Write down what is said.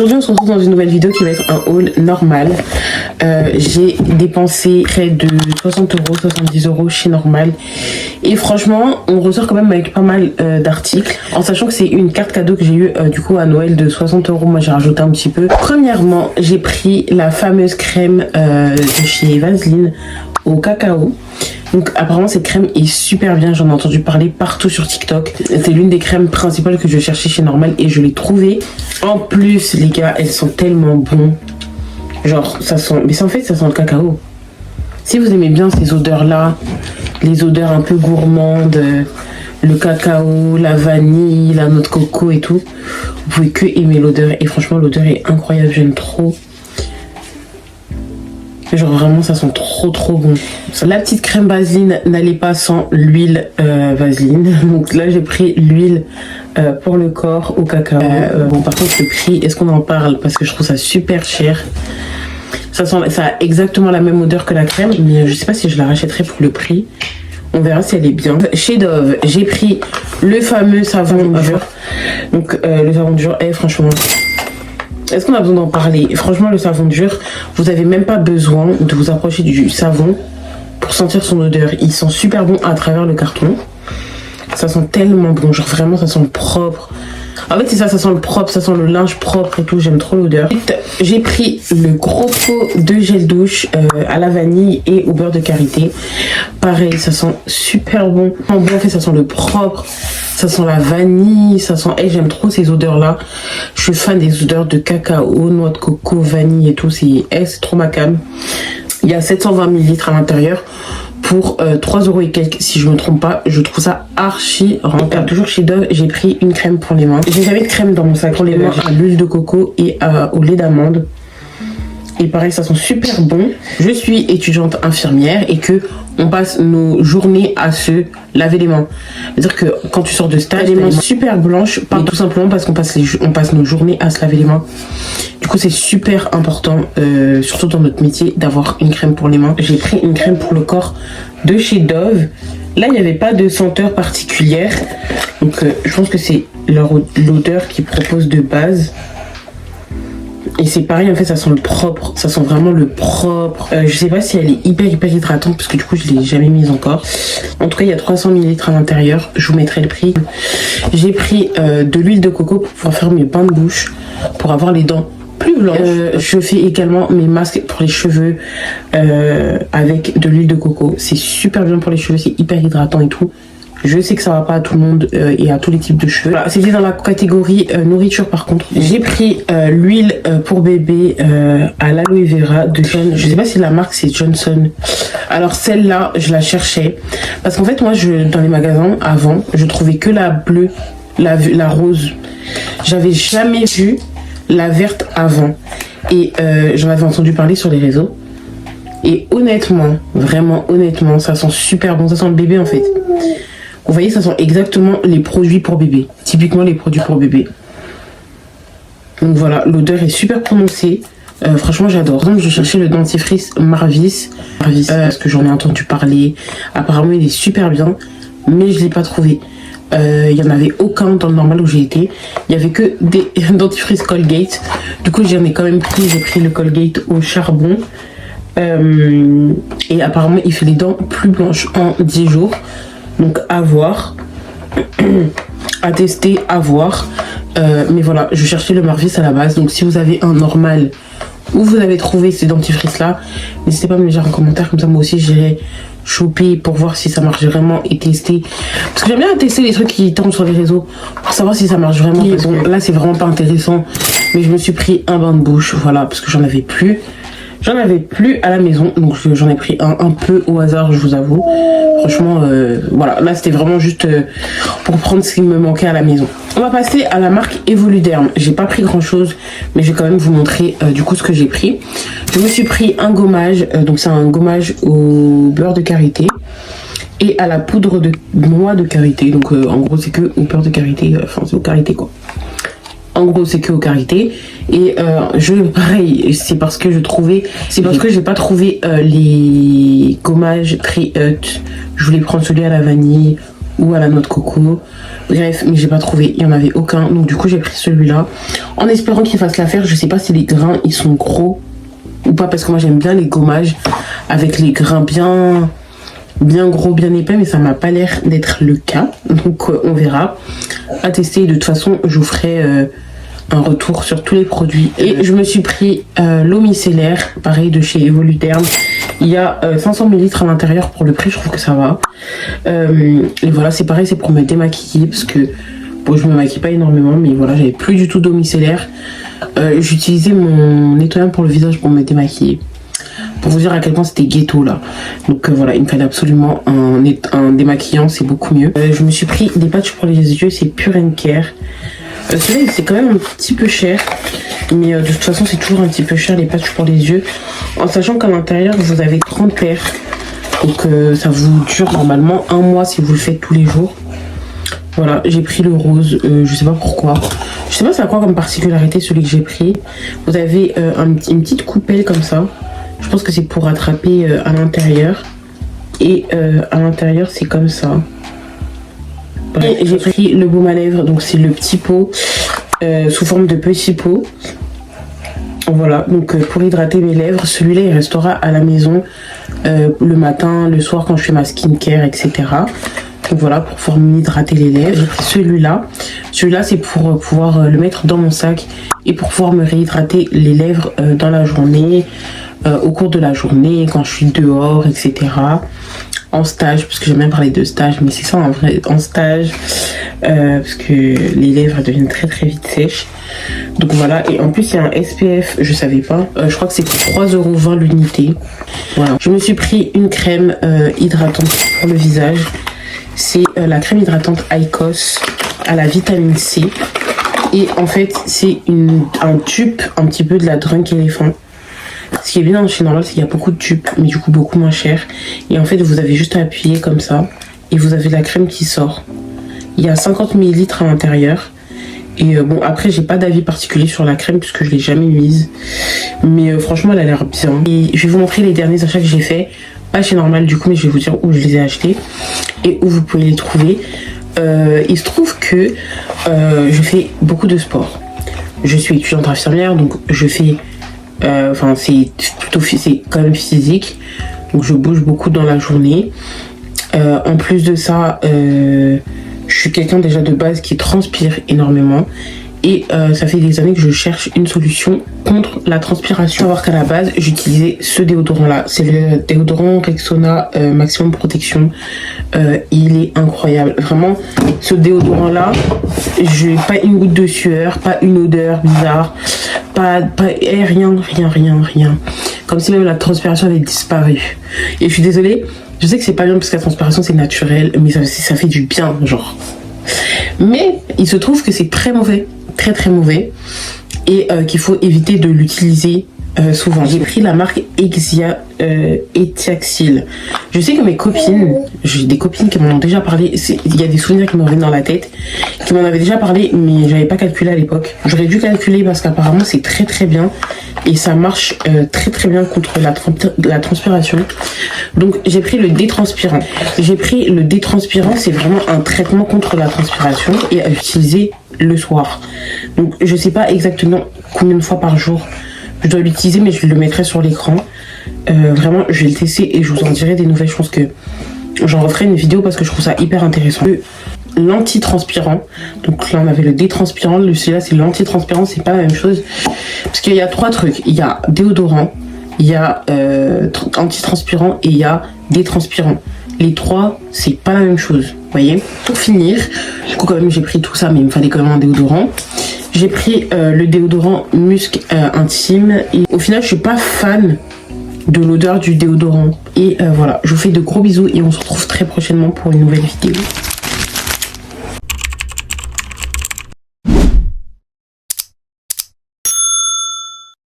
Aujourd'hui on se retrouve dans une nouvelle vidéo qui va être un haul normal. J'ai dépensé près de 60 euros, 70 euros chez Normal. Et franchement on ressort quand même avec pas mal d'articles. En sachant que c'est une carte cadeau que j'ai eu du coup à Noël de 60 euros. Moi j'ai rajouté un petit peu. Premièrement j'ai pris la fameuse crème de chez Vaseline au cacao. Donc apparemment cette crème est super bien, j'en ai entendu parler partout sur TikTok. C'est l'une des crèmes principales que je cherchais chez Normal et je l'ai trouvée. En plus les gars, elles sont tellement bonnes. Genre ça sent, mais en fait ça sent le cacao. Si vous aimez bien ces odeurs là, les odeurs un peu gourmandes, le cacao, la vanille, la noix de coco et tout, vous pouvez que aimer l'odeur. Et franchement l'odeur est incroyable, j'aime trop. Genre vraiment ça sent trop bon. La petite crème Vaseline n'allait pas sans l'huile Vaseline. Donc là j'ai pris l'huile pour le corps au cacao. Bon par contre le prix, est-ce qu'on en parle? Parce que je trouve ça super cher. Ça a exactement la même odeur que la crème. Mais je sais pas si je la rachèterai pour le prix. On verra si elle est bien. Chez Dove j'ai pris le fameux savon dur. Donc le savon dur est franchement... Est-ce qu'on a besoin d'en parler? Franchement, le savon dur, vous n'avez même pas besoin de vous approcher du savon pour sentir son odeur. Il sent super bon à travers le carton. Ça sent tellement bon. Genre vraiment, ça sent propre. En fait, c'est ça, ça sent le propre, ça sent le linge propre et tout. J'aime trop l'odeur. J'ai pris le gros pot de gel douche à la vanille et au beurre de karité. Pareil, ça sent super bon. En fait, ça sent le propre. Ça sent la vanille, ça sent... j'aime trop ces odeurs-là. Je suis fan des odeurs de cacao, noix de coco, vanille et tout. C'est trop ma came. Il y a 720 ml à l'intérieur pour 3 euros et quelques, si je me trompe pas. Je trouve ça archi rentable. Toujours chez Dove, j'ai pris une crème pour les mains. J'ai jamais de crème dans mon sac pour les mains, à l'huile de coco et au lait d'amande. Et pareil, ça sent super bon. Je suis étudiante infirmière et que on passe nos journées à se laver les mains. C'est-à-dire que quand tu sors de stage, les mains super blanches, pas tout simplement parce qu'on passe nos journées à se laver les mains. Du coup, c'est super important, surtout dans notre métier, d'avoir une crème pour les mains. J'ai pris une crème pour le corps de chez Dove. Là, il n'y avait pas de senteur particulière. Donc, je pense que c'est l'odeur qu'ils proposent de base. Et c'est pareil, en fait, ça sent le propre. Ça sent vraiment le propre. Je sais pas si elle est hyper hydratante parce que du coup, je l'ai jamais mise encore. En tout cas, il y a 300 ml à l'intérieur. Je vous mettrai le prix. J'ai pris de l'huile de coco pour pouvoir faire mes bains de bouche, pour avoir les dents plus blanches. Je fais également mes masques pour les cheveux avec de l'huile de coco. C'est super bien pour les cheveux, c'est hyper hydratant et tout. Je sais que ça va pas à tout le monde et à tous les types de cheveux. Voilà, c'était dans la catégorie nourriture par contre. J'ai pris l'huile pour bébé à l'aloe vera de John. Je sais pas si la marque c'est Johnson. Alors celle-là, je la cherchais. Parce qu'en fait, moi, dans les magasins, avant, je trouvais que la bleue, la rose. J'avais jamais vu la verte avant. Et j'en avais entendu parler sur les réseaux. Et honnêtement, vraiment honnêtement, ça sent super bon. Ça sent le bébé en fait. Vous voyez, ça sent exactement les produits pour bébé. Typiquement les produits pour bébé. Donc voilà, l'odeur est super prononcée. Franchement, j'adore. Donc, je cherchais le dentifrice Marvis. Parce que j'en ai entendu parler. Apparemment, il est super bien. Mais je ne l'ai pas trouvé. Il n'y en avait aucun dans le normal où j'ai été. Il n'y avait que des dentifrices Colgate. Du coup, j'en ai quand même pris. J'ai pris le Colgate au charbon. Et apparemment, il fait les dents plus blanches en 10 jours. Donc à voir, à tester, à voir. Mais voilà, je cherchais le Marvis à la base. Donc si vous avez un normal où vous avez trouvé ces dentifrices là, n'hésitez pas à me le dire en commentaire. Comme ça moi aussi j'irai choper pour voir si ça marche vraiment et tester. Parce que j'aime bien tester les trucs qui tombent sur les réseaux pour savoir si ça marche vraiment. Bon, là c'est vraiment pas intéressant. Mais je me suis pris un bain de bouche, voilà, parce que j'en avais plus. J'en avais plus à la maison, donc j'en ai pris un peu au hasard, je vous avoue. Franchement, voilà, là c'était vraiment juste pour prendre ce qui me manquait à la maison. On va passer à la marque Evoluderm. J'ai pas pris grand chose, mais je vais quand même vous montrer du coup ce que j'ai pris. Je me suis pris un gommage, donc c'est un gommage au beurre de karité et à la poudre de noix de karité. Donc en gros c'est que au beurre de karité, enfin c'est au karité quoi. En gros c'est que au karité. Et pareil, c'est parce que j'ai pas trouvé les gommages très hot. Je voulais prendre celui à la vanille ou à la noix de coco. Bref, mais j'ai pas trouvé, il y en avait aucun. Donc du coup j'ai pris celui-là en espérant qu'il fasse l'affaire. Je sais pas si les grains ils sont gros ou pas, parce que moi j'aime bien les gommages avec les grains bien gros, bien épais, mais ça m'a pas l'air d'être le cas. Donc on verra, à tester. De toute façon je vous ferai un retour sur tous les produits. Et je me suis pris l'eau micellaire, pareil de chez Evoluderm. Il y a 500 ml à l'intérieur. Pour le prix je trouve que ça va. Et voilà, c'est pareil, c'est pour me démaquiller, parce que bon, je me maquille pas énormément, mais voilà, j'avais plus du tout d'eau micellaire. J'utilisais mon nettoyant pour le visage pour me démaquiller, pour vous dire à quel point c'était ghetto là. Donc voilà, il me fallait absolument un démaquillant, c'est beaucoup mieux. Je me suis pris des patchs pour les yeux, c'est Pure & Care. Celui-là c'est quand même un petit peu cher, mais de toute façon c'est toujours un petit peu cher les patchs pour les yeux, en sachant qu'à l'intérieur vous avez 30 paires. Donc ça vous dure normalement un mois si vous le faites tous les jours. Voilà, j'ai pris le rose, je sais pas pourquoi. Je sais pas c'est à quoi comme particularité celui que j'ai pris. Vous avez une petite coupelle comme ça. Je pense que c'est pour attraper à l'intérieur. Et à l'intérieur c'est comme ça. Bref, j'ai pris le baume à lèvres, donc c'est le petit pot sous forme de petit pot. Voilà, donc pour hydrater mes lèvres, celui-là il restera à la maison le matin, le soir quand je fais ma skincare, etc. Donc voilà, pour pouvoir m'hydrater les lèvres. J'ai pris celui-là. Celui-là c'est pour pouvoir le mettre dans mon sac et pour pouvoir me réhydrater les lèvres dans la journée, au cours de la journée, quand je suis dehors, etc. En stage, parce que j'aime bien parler de stage, mais c'est ça en vrai, en stage, parce que les lèvres deviennent très très vite sèches. Donc voilà, et en plus il y a un SPF, je savais pas, je crois que c'est 3,20 € l'unité. Voilà. Je me suis pris une crème hydratante pour le visage. C'est la crème hydratante Icos à la vitamine C. Et en fait c'est un tube un petit peu de la Drunk Elephant. Ce qui est bien chez Normal, c'est qu'il y a beaucoup de tubes, mais du coup beaucoup moins cher. Et en fait, vous avez juste à appuyer comme ça, et vous avez la crème qui sort. Il y a 50 ml à l'intérieur. Et bon, après, j'ai pas d'avis particulier sur la crème, puisque je l'ai jamais mise. Mais franchement, elle a l'air bien. Et je vais vous montrer les derniers achats que j'ai fait. Pas chez Normal, du coup, mais je vais vous dire où je les ai achetés et où vous pouvez les trouver. Il se trouve que je fais beaucoup de sport. Je suis étudiante infirmière, donc je fais... Enfin c'est quand même physique, donc je bouge beaucoup dans la journée. En plus de ça, je suis quelqu'un déjà de base qui transpire énormément, et ça fait des années que je cherche une solution contre la transpiration. Savoir qu'à la base j'utilisais ce déodorant là, c'est le déodorant Rexona Maximum Protection. Il est incroyable, vraiment. Ce déodorant là, j'ai pas une goutte de sueur, pas une odeur bizarre, rien, comme si même la transpiration avait disparu. Et je suis désolée, je sais que c'est pas bien parce que la transpiration c'est naturel, mais ça fait du bien, genre. Mais il se trouve que c'est très mauvais, très mauvais, et qu'il faut éviter de l'utiliser souvent. J'ai pris la marque Exia Etiaxil. Je sais que mes copines, j'ai des copines qui m'en ont déjà parlé, il y a des souvenirs qui me reviennent dans la tête, qui m'en avaient déjà parlé, mais j'avais pas calculé à l'époque. J'aurais dû calculer parce qu'apparemment c'est très bien et ça marche très bien contre la transpiration. Donc j'ai pris le détranspirant. C'est vraiment un traitement contre la transpiration et à utiliser le soir. Donc je sais pas exactement combien de fois par jour je dois l'utiliser, mais je le mettrai sur l'écran. Vraiment, je vais le tester et je vous en dirai des nouvelles. Je pense que j'en referai une vidéo parce que je trouve ça hyper intéressant. L'antitranspirant, donc là on avait le détranspirant, celui-là c'est l'antitranspirant, c'est pas la même chose. Parce qu'il y a 3 trucs, il y a déodorant, il y a antitranspirant et il y a détranspirant. Les 3, c'est pas la même chose, vous voyez. Pour finir, du coup quand même j'ai pris tout ça, mais il me fallait quand même un déodorant. J'ai pris le déodorant Musc Intime. Et au final, je suis pas fan de l'odeur du déodorant. Et voilà, je vous fais de gros bisous et on se retrouve très prochainement pour une nouvelle vidéo.